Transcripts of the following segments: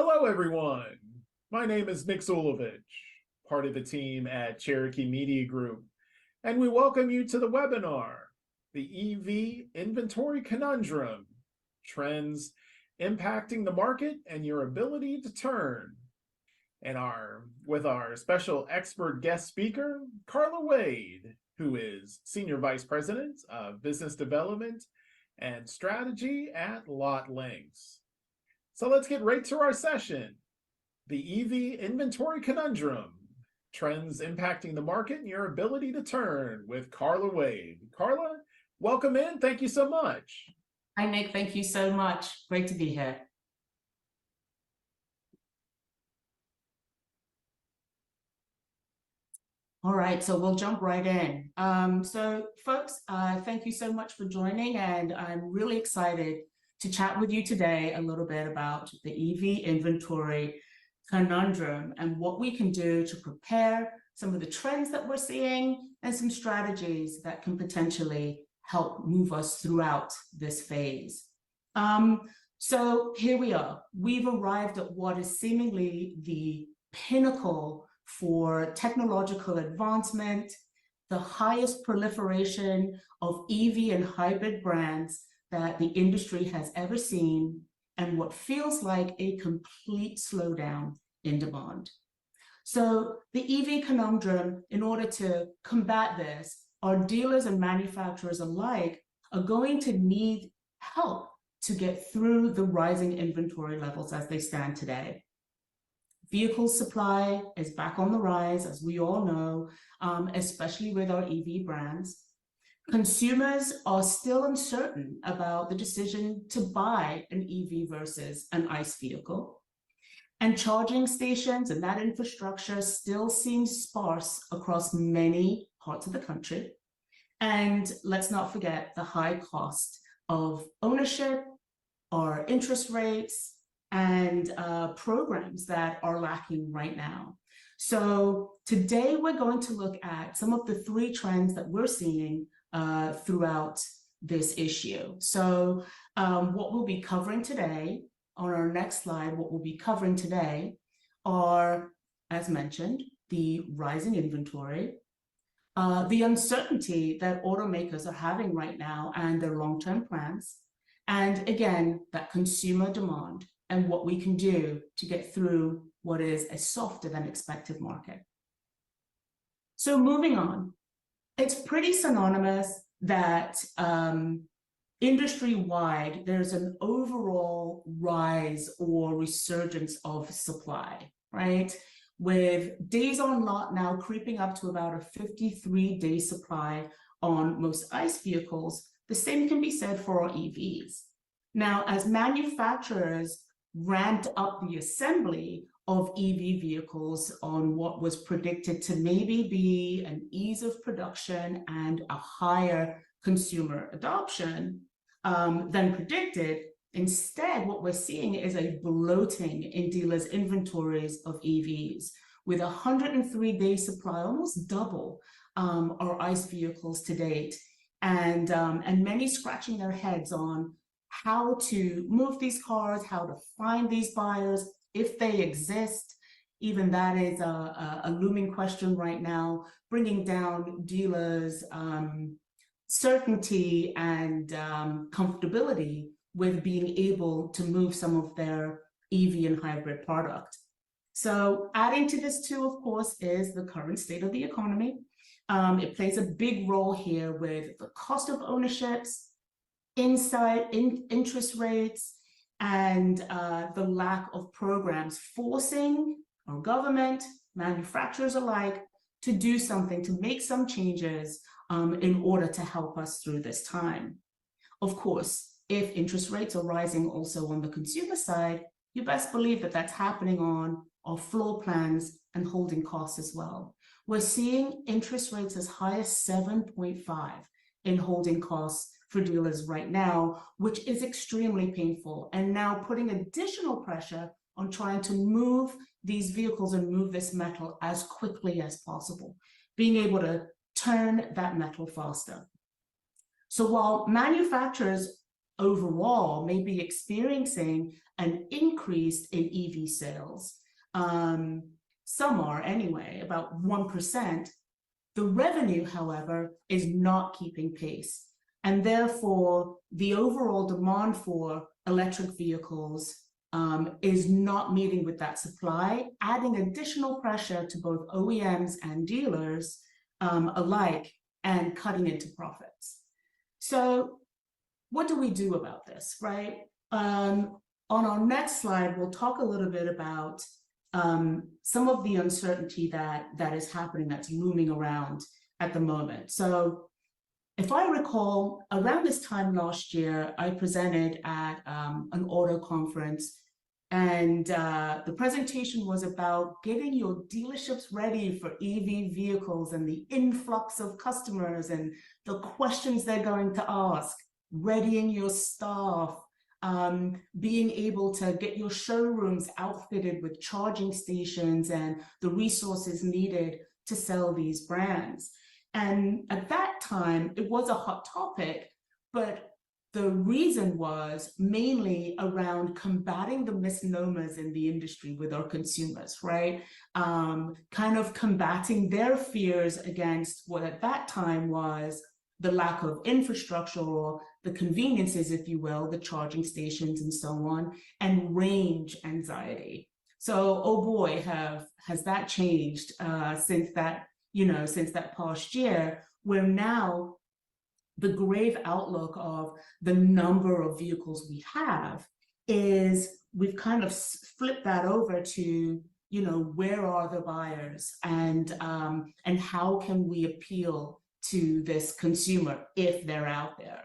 Hello, everyone. My name is Nick Zulovich, part of the team at Cherokee Media Group, and we welcome you to the webinar, the EV Inventory Conundrum, Trends Impacting the Market and Your Ability to Turn. And with our special expert guest speaker, Carla Wade, who is Senior Vice President of Business Development and Strategy at Lot Links. So let's get right to our session. The EV Inventory Conundrum, Trends Impacting the Market and Your Ability to Turn with Carla Wade. Carla, welcome in. Thank you so much. Hi, Nick. Thank you so much. Great to be here. All right, so we'll jump right in. So folks, thank you so much for joining, and I'm really excited to chat with you today a little bit about the EV inventory conundrum and what we can do to prepare, some of the trends that we're seeing, and some strategies that can potentially help move us throughout this phase. So here we are. We've arrived at what is seemingly the pinnacle for technological advancement, the highest proliferation of EV and hybrid brands that the industry has ever seen, and what feels like a complete slowdown in demand. So the EV conundrum, in order to combat this, our dealers and manufacturers alike are going to need help to get through the rising inventory levels as they stand today. Vehicle supply is back on the rise, as we all know, especially with our EV brands. Consumers are still uncertain about the decision to buy an EV versus an ICE vehicle. And charging stations and that infrastructure still seems sparse across many parts of the country. And let's not forget the high cost of ownership, our interest rates, and programs that are lacking right now. So today we're going to look at some of the three trends that we're seeing throughout this issue. So what we'll be covering today, on our next slide, what we'll be covering today are, as mentioned, the rising inventory, the uncertainty that automakers are having right now and their long-term plans, and again, that consumer demand and what we can do to get through what is a softer than expected market. So moving on, it's pretty synonymous that industry-wide, there's an overall rise or resurgence of supply, right? With days on lot now creeping up to about a 53-day supply on most ICE vehicles. The same can be said for our EVs. Now, as manufacturers ramped up the assembly of EV vehicles on what was predicted to maybe be an ease of production and a higher consumer adoption than predicted, instead, what we're seeing is a bloating in dealers' inventories of EVs, with a 103-day supply, almost double our ICE vehicles to date, and many scratching their heads on how to move these cars, how to find these buyers, if they exist. Even that is a looming question right now, bringing down dealers' certainty and comfortability with being able to move some of their EV and hybrid product. So adding to this too, of course, is the current state of the economy. It plays a big role here with the cost of ownerships, interest rates, and the lack of programs forcing our government, manufacturers alike, to do something, to make some changes in order to help us through this time. Of course, if interest rates are rising also on the consumer side, you best believe that that's happening on our floor plans and holding costs as well. We're seeing interest rates as high as 7.5 in holding costs for dealers right now, which is extremely painful, and now putting additional pressure on trying to move these vehicles and move this metal as quickly as possible, being able to turn that metal faster. So while manufacturers overall may be experiencing an increase in EV sales. Some are anyway, about 1%. The revenue, however, is not keeping pace. And therefore, the overall demand for electric vehicles is not meeting with that supply, adding additional pressure to both OEMs and dealers alike and cutting into profits. So what do we do about this, right? On our next slide, we'll talk a little bit about some of the uncertainty that is happening, that's looming around at the moment. So if I recall, around this time last year, I presented at an auto conference, and the presentation was about getting your dealerships ready for EV vehicles and the influx of customers and the questions they're going to ask, readying your staff, being able to get your showrooms outfitted with charging stations and the resources needed to sell these brands. And at that time, it was a hot topic, but the reason was mainly around combating the misnomers in the industry with our consumers, right? Kind of combating their fears against what at that time was the lack of infrastructure, or the conveniences, if you will, the charging stations and so on, and range anxiety. So, oh boy, has that changed since that, since that past year, where now the grave outlook of the number of vehicles we have is we've kind of flipped that over to, where are the buyers, and how can we appeal to this consumer if they're out there.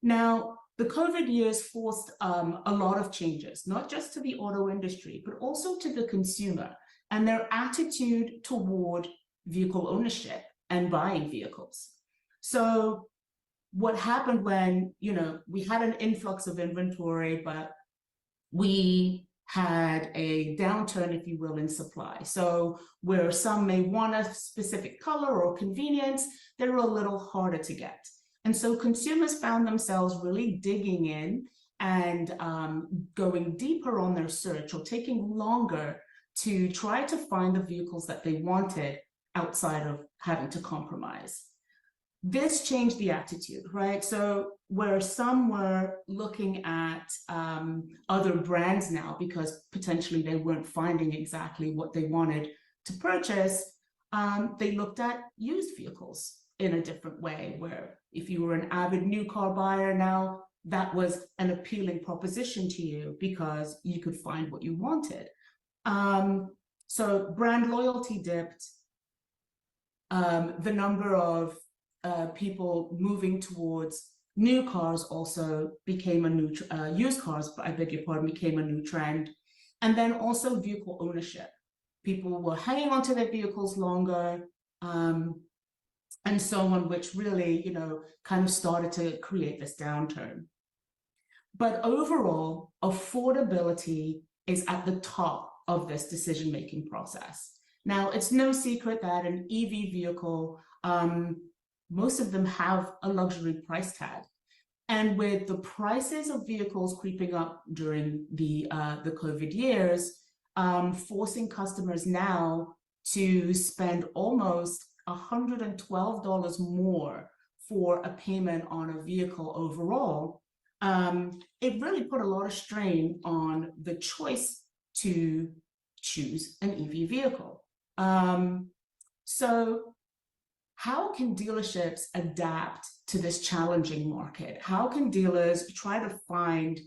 Now, the COVID years forced a lot of changes, not just to the auto industry, but also to the consumer and their attitude toward vehicle ownership and buying vehicles. So what happened when, we had an influx of inventory, but we had a downturn, if you will, in supply. So where some may want a specific color or convenience, they're a little harder to get. And so consumers found themselves really digging in and going deeper on their search, or taking longer to try to find the vehicles that they wanted outside of having to compromise. This changed the attitude, right? So where some were looking at other brands now because potentially they weren't finding exactly what they wanted to purchase, they looked at used vehicles in a different way, where if you were an avid new car buyer now, that was an appealing proposition to you because you could find what you wanted. So brand loyalty dipped. The number of people moving towards new cars also became a new, used cars, I beg your pardon, became a new trend. And then also vehicle ownership. People were hanging onto their vehicles longer, and so on, which really, kind of started to create this downturn. But overall, affordability is at the top of this decision-making process. Now, it's no secret that an EV vehicle, most of them have a luxury price tag. And with the prices of vehicles creeping up during the COVID years, forcing customers now to spend almost $112 more for a payment on a vehicle overall, it really put a lot of strain on the choice to choose an EV vehicle. So how can dealerships adapt to this challenging market? How can dealers try to find,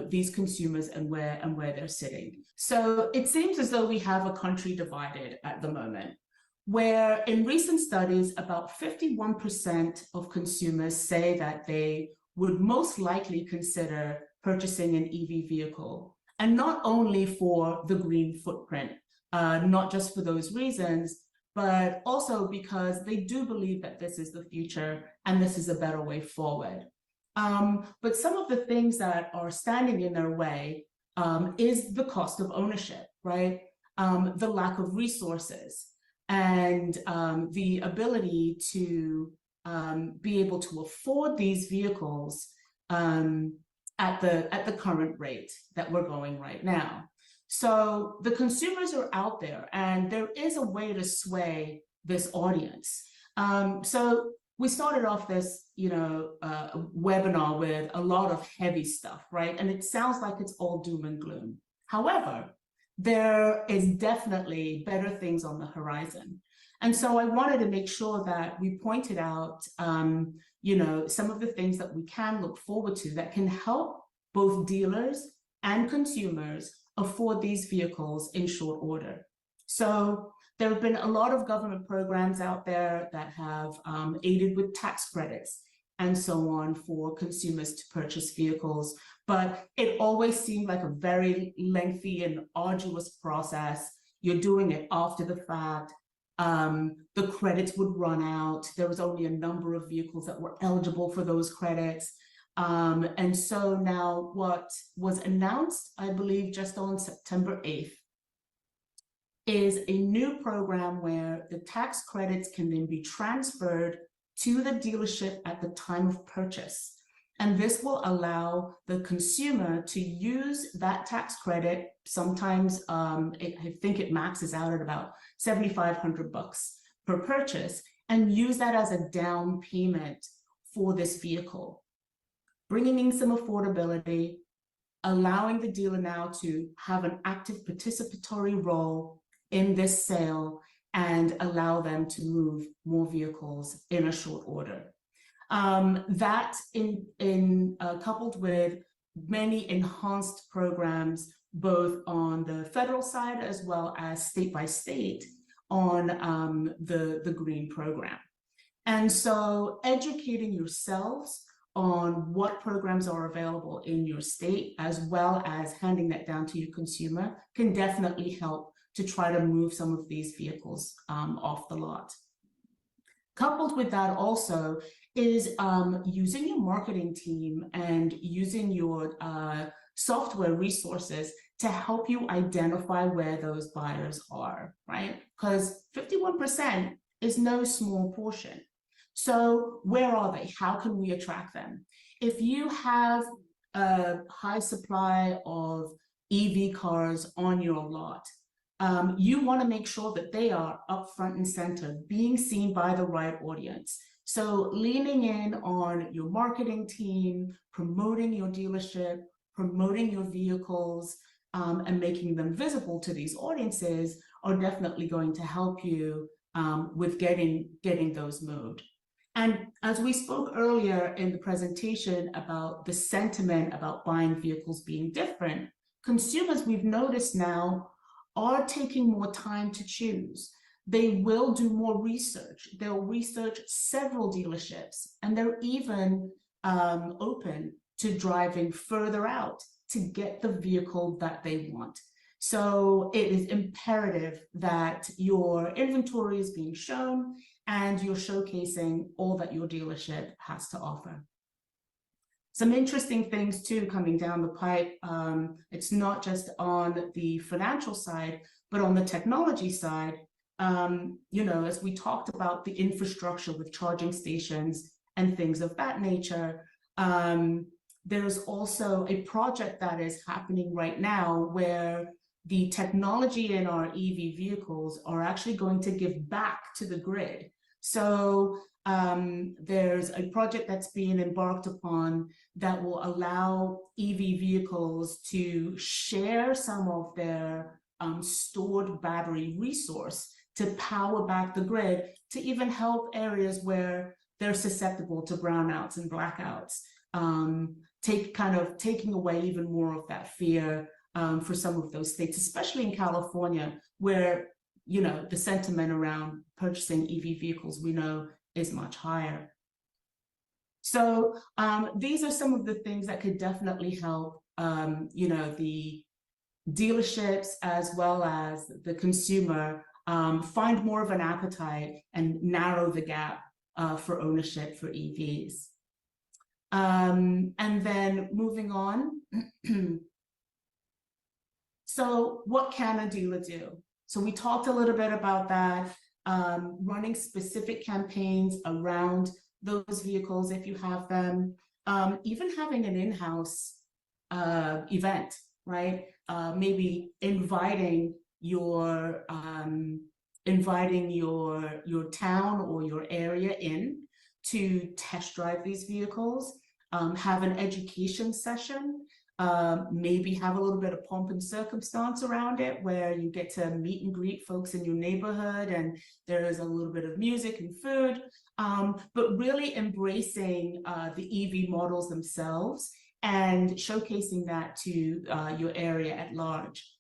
these consumers and where they're sitting? So it seems as though we have a country divided at the moment, where in recent studies, about 51% of consumers say that they would most likely consider purchasing an EV vehicle, and not only for the green footprint, not just for those reasons, but also because they do believe that this is the future and this is a better way forward. But some of the things that are standing in their way is the cost of ownership, right? The lack of resources, and the ability to be able to afford these vehicles at the current rate that we're going right now. So the consumers are out there, and there is a way to sway this audience. So we started off this, webinar with a lot of heavy stuff, right? And it sounds like it's all doom and gloom. However, there is definitely better things on the horizon. And so I wanted to make sure that we pointed out, some of the things that we can look forward to that can help both dealers and consumers afford these vehicles in short order. So there have been a lot of government programs out there that have aided with tax credits and so on for consumers to purchase vehicles. But it always seemed like a very lengthy and arduous process. You're doing it after the fact. The credits would run out. There was only a number of vehicles that were eligible for those credits. And so now what was announced, I believe, just on September 8th, is a new program where the tax credits can then be transferred to the dealership at the time of purchase. And this will allow the consumer to use that tax credit. Sometimes I think it maxes out at about $7,500 per purchase, and use that as a down payment for this vehicle, bringing in some affordability, allowing the dealer now to have an active participatory role in this sale and allow them to move more vehicles in a short order. That coupled with many enhanced programs, both on the federal side as well as state by state on the green program. And so educating yourselves on what programs are available in your state, as well as handing that down to your consumer, can definitely help to try to move some of these vehicles off the lot. Coupled with that also is using your marketing team and using your software resources to help you identify where those buyers are, right? Because 51% is no small portion. So where are they? How can we attract them? If you have a high supply of EV cars on your lot, you want to make sure that they are up front and center, being seen by the right audience. So leaning in on your marketing team, promoting your dealership, promoting your vehicles, and making them visible to these audiences are definitely going to help you with getting those moved. And as we spoke earlier in the presentation about the sentiment about buying vehicles being different, consumers, we've noticed now, are taking more time to choose. They will do more research. They'll research several dealerships, and they're even open to driving further out to get the vehicle that they want. So it is imperative that your inventory is being shown and you're showcasing all that your dealership has to offer. Some interesting things too coming down the pipe. It's not just on the financial side, but on the technology side. As we talked about the infrastructure with charging stations and things of that nature, there's also a project that is happening right now where the technology in our EV vehicles are actually going to give back to the grid. So there's a project that's being embarked upon that will allow EV vehicles to share some of their stored battery resource to power back the grid, to even help areas where they're susceptible to brownouts and blackouts, taking away even more of that fear for some of those states, especially in California, where the sentiment around purchasing EV vehicles we know is much higher. So these are some of the things that could definitely help the dealerships as well as the consumer find more of an appetite and narrow the gap for ownership for EVs. And then moving on. So what can a dealer do? So we talked a little bit about that, running specific campaigns around those vehicles if you have them, even having an in-house event, right? Maybe inviting your town or your area in to test drive these vehicles, have an education session, maybe have a little bit of pomp and circumstance around it where you get to meet and greet folks in your neighborhood and there is a little bit of music and food, but really embracing the EV models themselves and showcasing that to your area at large.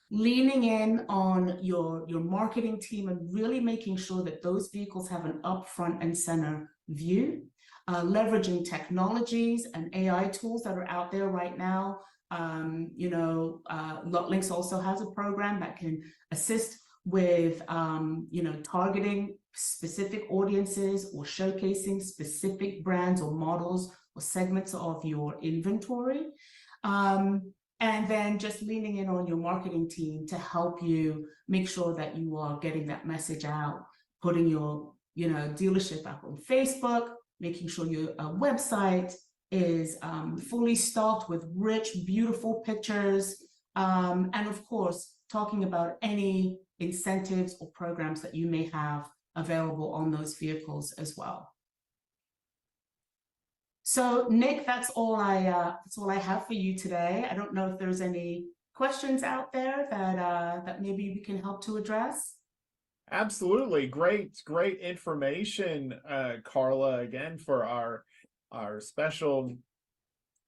Leaning in on your marketing team and really making sure that those vehicles have an upfront and center view, leveraging technologies and AI tools that are out there right now. LotLinks also has a program that can assist with targeting specific audiences or showcasing specific brands or models or segments of your inventory. And then just leaning in on your marketing team to help you make sure that you are getting that message out, putting your dealership up on Facebook, making sure your website is fully stocked with rich, beautiful pictures, and of course, talking about any incentives or programs that you may have available on those vehicles as well. So Nick, that's all I have for you today. I don't know if there's any questions out there that maybe we can help to address. Absolutely. Great information, Carla, again, for our special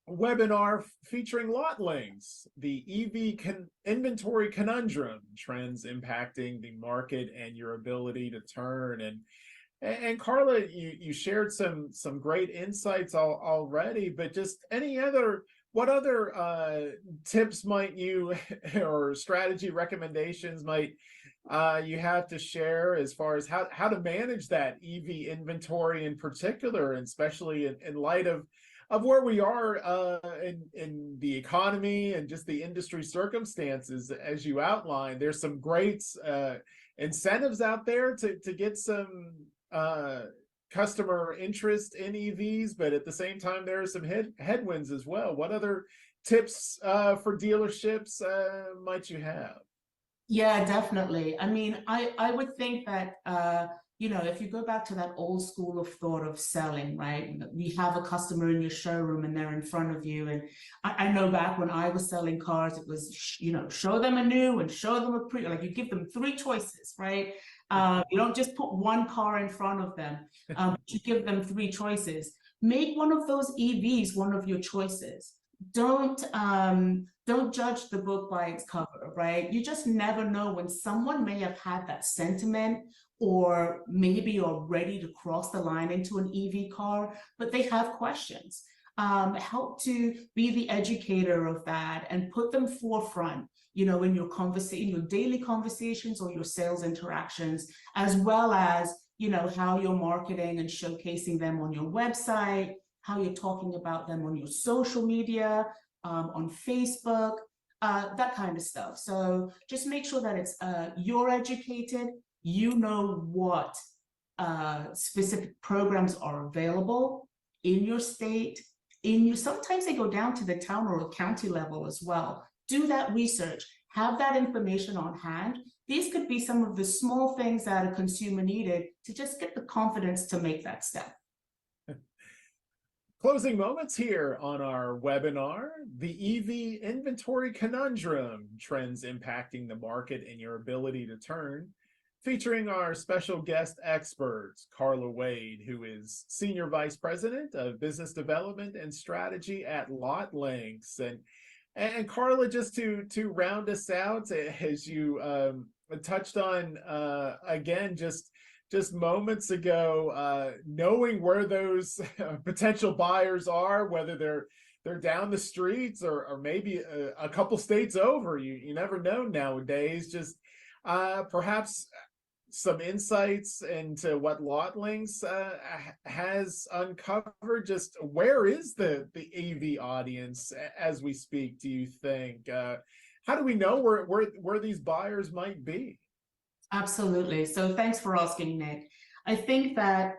webinar featuring LotLinks, the EV inventory conundrum, trends impacting the market and your ability to turn. And Carla, you shared some great insights already, but just what other tips might you or strategy recommendations might you have to share as far as how to manage that EV inventory in particular, and especially in light of where we are in the economy and just the industry circumstances, as you outlined? There's some great incentives out there to get some customer interest in EVs, but at the same time, there are some headwinds as well. What other tips for dealerships might you have? Yeah, definitely. I mean, I would think that, if you go back to that old school of thought of selling, right? You have a customer in your showroom and they're in front of you. And I know back when I was selling cars, it was, show them a new and show them a pre, like you give them 3 choices, right? You don't just put one car in front of them, you give them 3 choices. Make one of those EVs one of your choices. Don't judge the book by its cover, right? You just never know when someone may have had that sentiment, or maybe you're ready to cross the line into an EV car, but they have questions. Help to be the educator of that and put them forefront, in your daily conversations or your sales interactions, as well as, how you're marketing and showcasing them on your website, how you're talking about them on your social media, on Facebook, that kind of stuff. So just make sure that it's you're educated, what specific programs are available in your state, sometimes they go down to the town or county level as well. Do that research, have that information on hand. These could be some of the small things that a consumer needed to just get the confidence to make that step. Closing moments here on our webinar, the EV inventory conundrum, trends impacting the market and your ability to turn, featuring our special guest experts, Carla Wade, who is Senior Vice President of Business Development and Strategy at LotLinks. And Carla, just to round us out, as you touched on again, just moments ago, knowing where those potential buyers are, whether they're down the streets or maybe a couple states over, you never know nowadays. Just perhaps some insights into what LotLinks has uncovered. Just where is the EV audience as we speak, do you think? How do we know where these buyers might be? Absolutely. So thanks for asking, Nick. I think that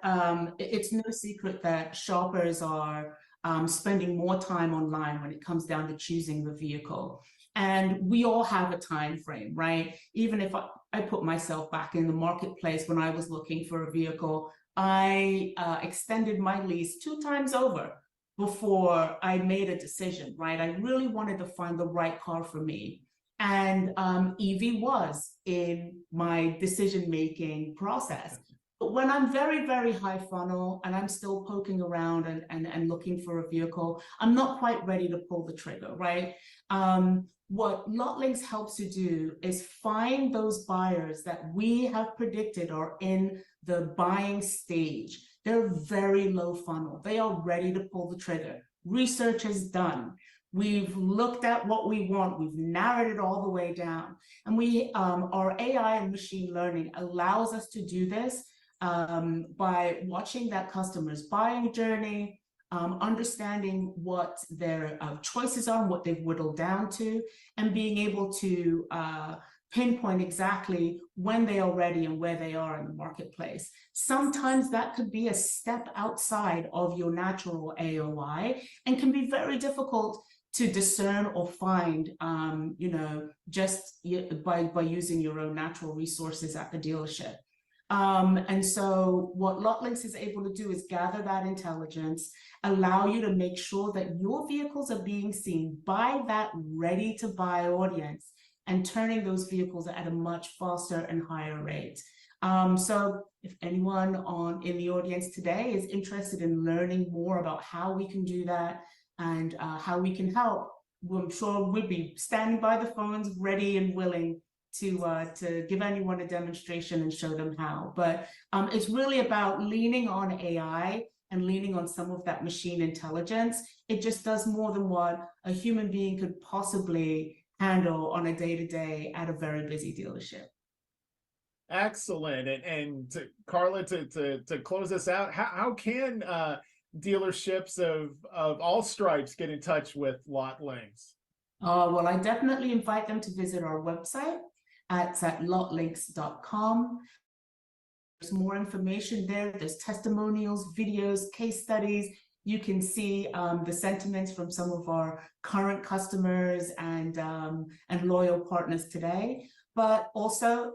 it's no secret that shoppers are spending more time online when it comes down to choosing the vehicle. And we all have a time frame, right? Even if I put myself back in the marketplace when I was looking for a vehicle, I extended my lease 2 times over before I made a decision, right? I really wanted to find the right car for me. And EV was in my decision-making process. But when I'm very, very high funnel and I'm still poking around and looking for a vehicle, I'm not quite ready to pull the trigger, right? What LotLinks helps you do is find those buyers that we have predicted are in the buying stage. They're very low funnel. They are ready to pull the trigger. Research is done. We've looked at what we want. We've narrowed it all the way down. And our AI and machine learning allows us to do this by watching that customer's buying journey, understanding what their choices are and what they've whittled down to, and being able to pinpoint exactly when they are ready and where they are in the marketplace. Sometimes that could be a step outside of your natural AOI and can be very difficult to discern or find, just by using your own natural resources at the dealership. And so what LotLinks is able to do is gather that intelligence, allow you to make sure that your vehicles are being seen by that ready to buy audience and turning those vehicles at a much faster and higher rate. So if anyone in the audience today is interested in learning more about how we can do that and how we can help, I'm sure we'd be standing by the phones ready and willing to give anyone a demonstration and show them how. But it's really about leaning on AI and leaning on some of that machine intelligence. It just does more than what a human being could possibly handle on a day-to-day at a very busy dealership. Excellent. And Carla, to close us out, how can dealerships of all stripes get in touch with LotLinks? Well, I definitely invite them to visit our website at lotlinks.com. There's more information there. There's testimonials, videos, case studies. You can see the sentiments from some of our current customers and loyal partners today, but also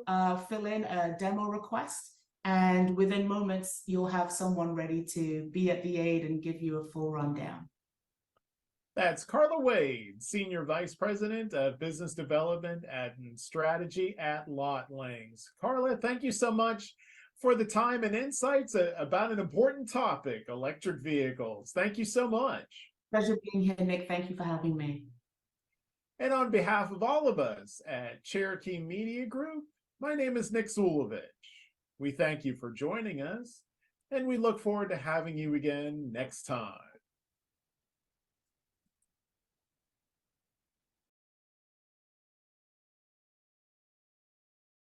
fill in a demo request. And within moments, you'll have someone ready to be at the aid and give you a full rundown. That's Carla Wade, Senior Vice President of Business Development and Strategy at LotLinks. Carla, thank you so much for the time and insights about an important topic, electric vehicles. Thank you so much. Pleasure being here, Nick. Thank you for having me. And on behalf of all of us at Cherokee Media Group, my name is Nick Zulovich. We thank you for joining us, and we look forward to having you again next time.